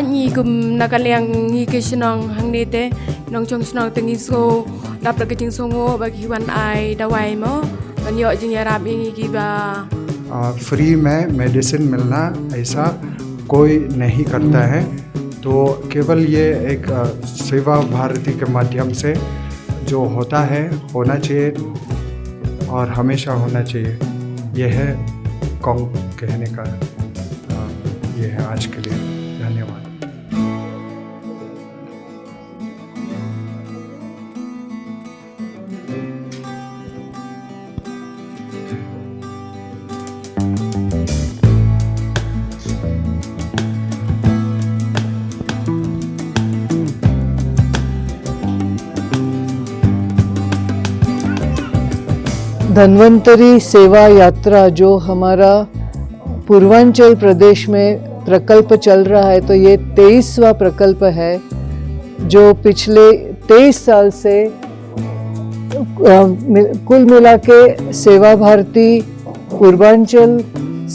ni gum nakaliang ni kishnong hangnete nong chong snong tengi so dap la kiting songo bagi wan ai dawai mo ban yo jing yarab ingi ki ba free में medicine मिलना ऐसा कोई नहीं करता है। तो केवल ये एक सेवा भारती के माध्यम से जो होता है होना चाहिए और हमेशा होना चाहिए। यह है कहने का ये है आज के लिए। धन्यवाद। धन्वंतरी सेवा यात्रा जो हमारा पूर्वांचल प्रदेश में प्रकल्प चल रहा है, तो ये 23वां प्रकल्प है जो पिछले 23 साल से कुल मिला के सेवा भारती पूर्वांचल,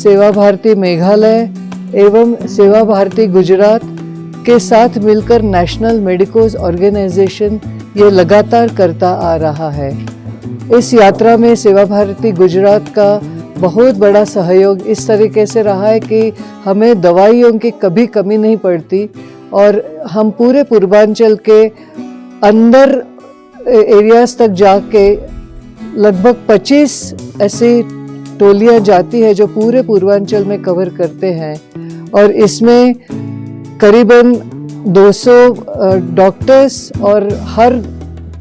सेवा भारती मेघालय एवं सेवा भारती गुजरात के साथ मिलकर नेशनल मेडिकोस ऑर्गेनाइजेशन ये लगातार करता आ रहा है। इस यात्रा में सेवा भारती गुजरात का बहुत बड़ा सहयोग इस तरीके से रहा है कि हमें दवाइयों की कभी कमी नहीं पड़ती और हम पूरे पूर्वांचल के अंदर एरियाज तक जाके लगभग 25 ऐसी टोलियां जाती है जो पूरे पूर्वांचल में कवर करते हैं और इसमें करीबन 200 डॉक्टर्स और हर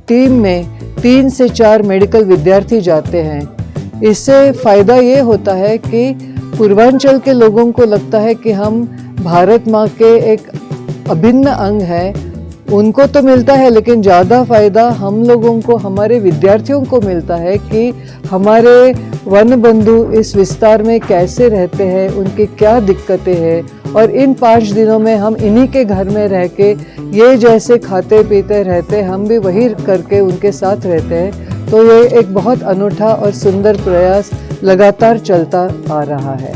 टीम में 3 से 4 मेडिकल विद्यार्थी जाते हैं। इससे फ़ायदा ये होता है कि पूर्वांचल के लोगों को लगता है कि हम भारत माँ के एक अभिन्न अंग हैं। उनको तो मिलता है लेकिन ज़्यादा फ़ायदा हम लोगों को, हमारे विद्यार्थियों को मिलता है कि हमारे वन बंधु इस विस्तार में कैसे रहते हैं, उनकी क्या दिक्कतें हैं और इन 5 दिनों में हम इन्हीं के घर में रह के ये जैसे खाते पीते रहते हम भी वही करके उनके साथ रहते हैं। तो ये एक बहुत अनूठा और सुंदर प्रयास लगातार चलता आ रहा है।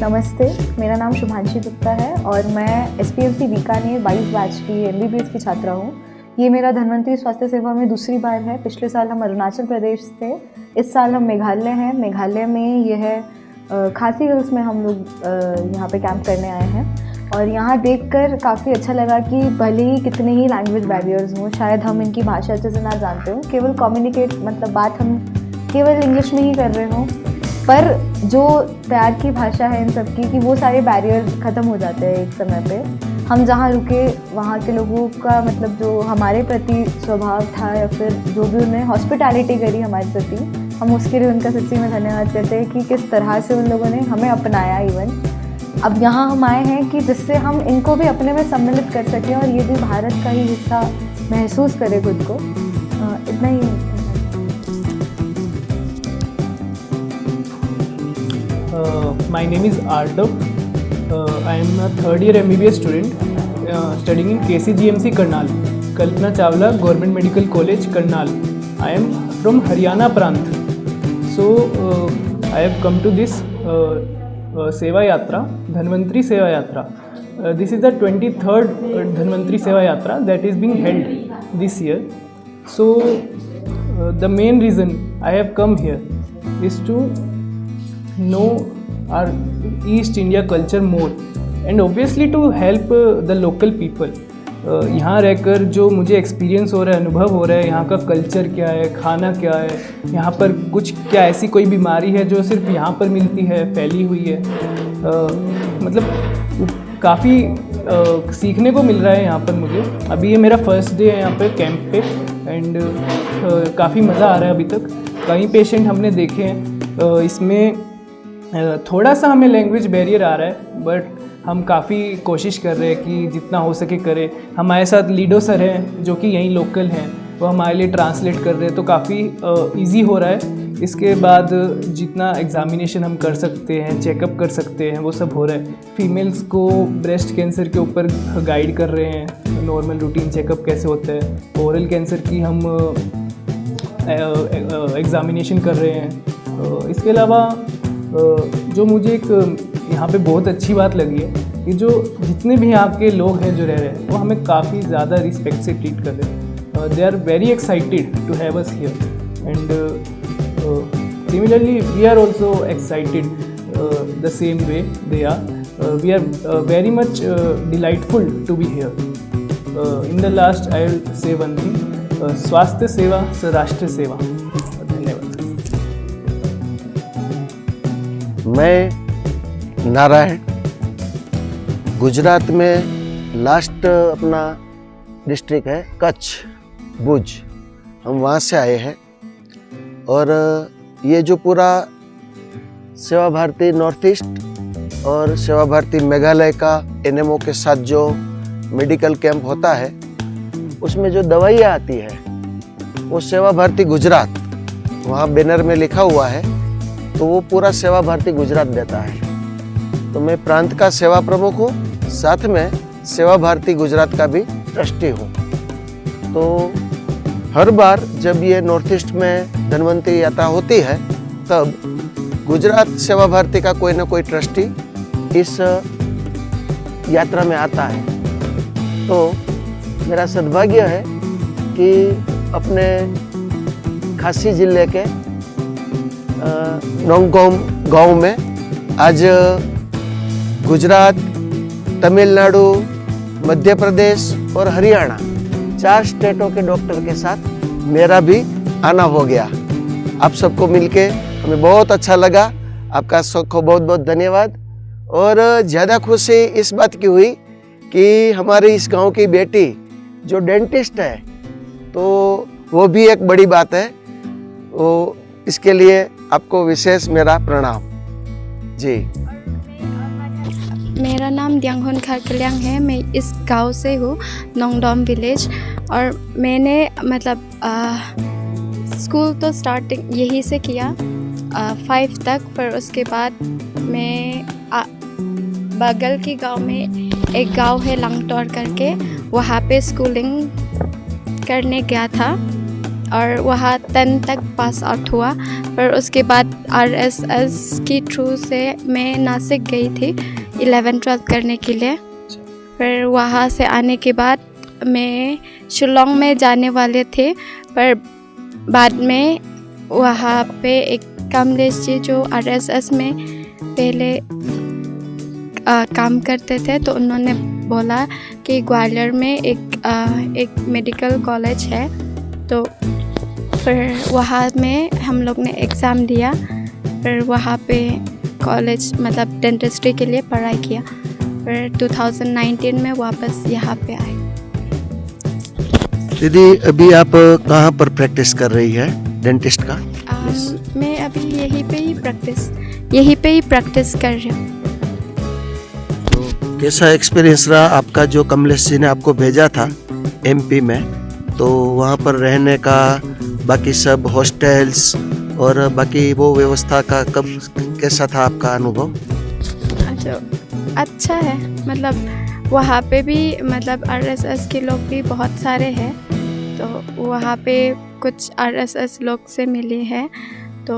नमस्ते, मेरा नाम शुभांशी गुप्ता है और मैं SPLC बीकानेर 22 बैच की MBBS की छात्रा हूँ। ये मेरा धन्वंतरी स्वास्थ्य सेवा में दूसरी बार है। पिछले साल हम अरुणाचल प्रदेश थे, इस साल हम मेघालय हैं। मेघालय में ये है खासी हिल्स में हम लोग यहाँ पे कैंप करने आए हैं और यहाँ देखकर काफ़ी अच्छा लगा कि भले ही कितने ही लैंग्वेज बैरियर्स हों, शायद हम इनकी भाषा अच्छे से ना जानते हो, केवल कम्युनिकेट मतलब बात हम केवल इंग्लिश में ही कर रहे हों, पर जो प्यार की भाषा है इन सब की कि वो सारे बैरियर ख़त्म हो जाते हैं एक समय पे। हम जहाँ रुके वहाँ के लोगों का मतलब जो हमारे प्रति स्वभाव था या फिर जो भी उन्होंने हॉस्पिटैलिटी करी हमारे प्रति, हम उसके लिए उनका सच्ची में धन्यवाद करते हैं कि किस तरह से उन लोगों ने हमें अपनाया। इवन अब यहाँ हम आए हैं कि जिससे हम इनको भी अपने में सम्मिलित कर सकें और ये भी भारत का ही हिस्सा महसूस करें खुद को। इतना ही। My name is Ardav. I am a third year MBBS student studying in KCGMC Karnal, Kalpana Chawla Government Medical College Karnal. I am from Haryana Prant. So I have come to this Seva Yatra, Dhanvantari Seva Yatra. This is the 23rd Dhanvantari Seva Yatra that is being held this year. So the main reason I have come here is to know our East India culture more and obviously to help the local people. यहाँ रहकर जो मुझे experience हो रहा है, अनुभव हो रहा है, यहाँ का कल्चर क्या है, खाना क्या है, यहाँ पर कुछ क्या ऐसी कोई बीमारी है जो सिर्फ यहाँ पर मिलती है, फैली हुई है, मतलब काफ़ी सीखने को मिल रहा है यहाँ पर मुझे। अभी ये मेरा फर्स्ट डे है यहाँ पर कैंप पे एंड काफ़ी मज़ा आ रहा है अभी तक। कई पेशेंट हमने देखे हैं, इसमें थोड़ा सा हमें लैंग्वेज बैरियर आ रहा है बट हम काफ़ी कोशिश कर रहे हैं कि जितना हो सके करें। हमारे साथ लीडो सर हैं जो कि यहीं लोकल हैं, वो हमारे लिए ट्रांसलेट कर रहे हैं, तो काफ़ी इजी हो रहा है। इसके बाद जितना एग्ज़ामिनेशन हम कर सकते हैं, चेकअप कर सकते हैं, वो सब हो रहा है। फीमेल्स को ब्रेस्ट कैंसर के ऊपर गाइड कर रहे हैं, नॉर्मल रूटीन चेकअप कैसे होता है। ओरल कैंसर की हम एग्ज़ामिनेशन कर रहे हैं। इसके अलावा जो मुझे एक यहाँ पे बहुत अच्छी बात लगी है कि जो जितने भी यहाँ के लोग हैं जो रह रहे हैं वो हमें काफ़ी ज़्यादा रिस्पेक्ट से ट्रीट कर रहे हैं। They are very excited to have us here and similarly we are also excited the same way they are. We are very much delightful to be here. In the last I will say one thing, स्वास्थ्य सेवा स राष्ट्र सेवा। धन्यवाद। मैं नारायण, गुजरात में last अपना district है कच्छ, भुज, हम वहाँ से आए हैं। और ये जो पूरा सेवा भारती नॉर्थ ईस्ट और सेवा भारती मेघालय का एनएमओ के साथ जो मेडिकल कैंप होता है उसमें जो दवाइयाँ आती है वो सेवा भारती गुजरात, वहाँ बैनर में लिखा हुआ है, तो वो पूरा सेवा भारती गुजरात देता है। तो मैं प्रांत का सेवा प्रमुख हूँ, साथ में सेवा भारती गुजरात का भी ट्रस्टी हूँ। तो हर बार जब ये नॉर्थ ईस्ट में धन्वंतरी यात्रा होती है तब गुजरात सेवा भारती का कोई ना कोई ट्रस्टी इस यात्रा में आता है। तो मेरा सद्भाग्य है कि अपने खासी जिले के नौगांव गांव में आज गुजरात, तमिलनाडु, मध्य प्रदेश और हरियाणा 4 स्टेटों के डॉक्टर के साथ मेरा भी आना हो गया। आप सबको मिलके हमें बहुत अच्छा लगा। आपका सबको बहुत बहुत धन्यवाद। और ज़्यादा खुशी इस बात की हुई कि हमारे इस गांव की बेटी जो डेंटिस्ट है, तो वो भी एक बड़ी बात है। वो इसके लिए आपको विशेष मेरा प्रणाम जी। मेरा नाम द्यांगहोन खारकल्याङ है। मैं इस गांव से हूँ, नोंगडोम विलेज। और मैंने मतलब स्कूल तो स्टार्टिंग यहीं से किया 5 तक। फिर उसके बाद मैं बगल के गांव में एक गांव है लंगटोर करके, वहाँ पे स्कूलिंग करने गया था और वहाँ 10 तक पास आउट हुआ। फिर उसके बाद RSS की थ्रू से मैं नासिक गई थी 11-12 करने के लिए। फिर वहाँ से आने के बाद मैं शिलोंग में जाने वाले थे, पर बाद में वहाँ पे एक कमलेश जी जो RSS में पहले काम करते थे, तो उन्होंने बोला कि ग्वालियर में एक मेडिकल कॉलेज है। तो फिर वहाँ में हम लोग ने एग्ज़ाम दिया, फिर वहाँ पे कॉलेज मतलब डेंटिस्ट्री के लिए पढ़ाई किया। फिर 2019 में वापस यहाँ पे आए। दीदी, अभी आप कहाँ पर प्रैक्टिस कर रही है डेंटिस्ट का? मैं अभी यहीं पे ही प्रैक्टिस कर रही हूँ। तो कैसा एक्सपीरियंस रहा आपका जो कमलेश जी ने आपको भेजा था MP में? तो वहाँ पर रहने का, बाकी सब हॉस्टल्स और बाकी वो व्यवस्था का कैसा था आपका अनुभव? अच्छा है, मतलब वहाँ पे भी मतलब RSS के लोग भी बहुत सारे हैं, तो वहाँ पे कुछ RSS लोग से मिले हैं, तो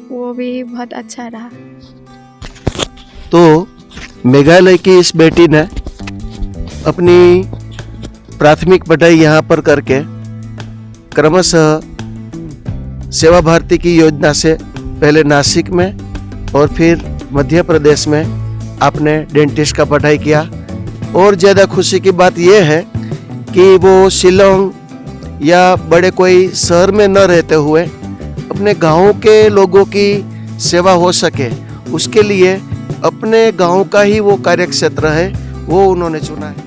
वो भी बहुत अच्छा रहा। तो मेघालय की इस बेटी ने अपनी प्राथमिक पढ़ाई यहाँ पर करके क्रमशः सेवा भारती की योजना से पहले नासिक में और फिर मध्य प्रदेश में आपने डेंटिस्ट का पढ़ाई किया। और ज़्यादा खुशी की बात यह है कि वो शिलोंग या बड़े कोई शहर में न रहते हुए अपने गाँव के लोगों की सेवा हो सके, उसके लिए अपने गांव का ही वो कार्यक्षेत्र है वो उन्होंने चुना है।